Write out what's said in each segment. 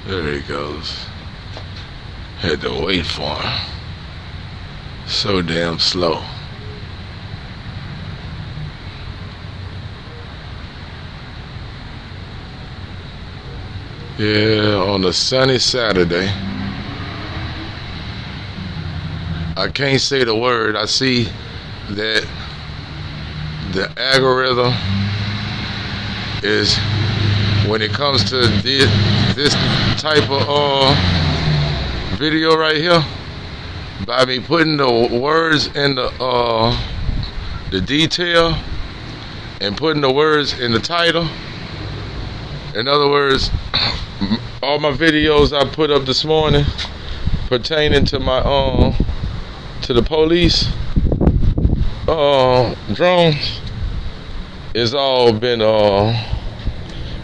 There he goes. Had to wait for him. So damn slow. Yeah, on a sunny Saturday. I can't say the word. I see that the algorithm is, when it comes to this type of video right here, by me putting the words in the detail and putting the words in the title. In other words, all my videos I put up this morning pertaining to my to the police drones, it's all been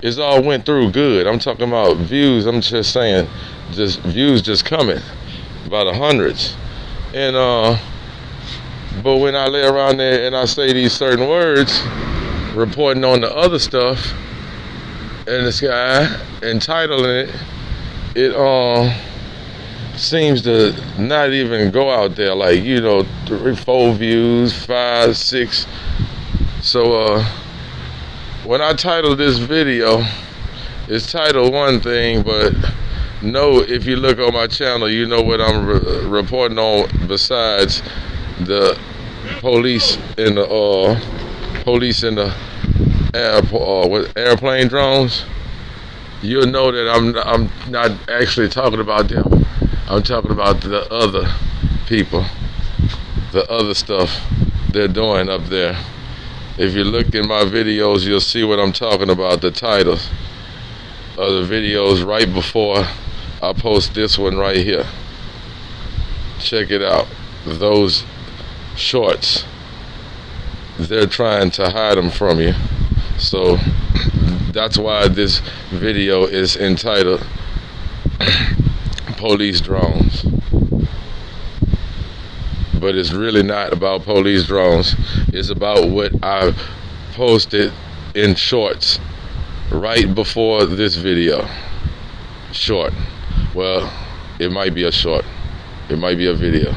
it's all went through good. I'm talking about views. I'm just saying, just views just coming by the hundreds. And but when I lay around there and I say these certain words, reporting on the other stuff in the sky and titling it seems to not even go out there, like, 3, 4 views, 5, 6. So when I title this video, it's titled one thing, but no, if you look on my channel, you know what I'm reporting on besides the police in the airplane drones. You'll know that I'm not actually talking about them. I'm talking about the other people, the other stuff they're doing up there. If you look in my videos, you'll see what I'm talking about, the titles of the videos right before I post this one right here. Check it out. Those shorts, they're trying to hide them from you. So that's why this video is entitled Police Drones. But it's really not about police drones. It's about what I posted in shorts right before this video. Short. Well, it might be a short. It might be a video.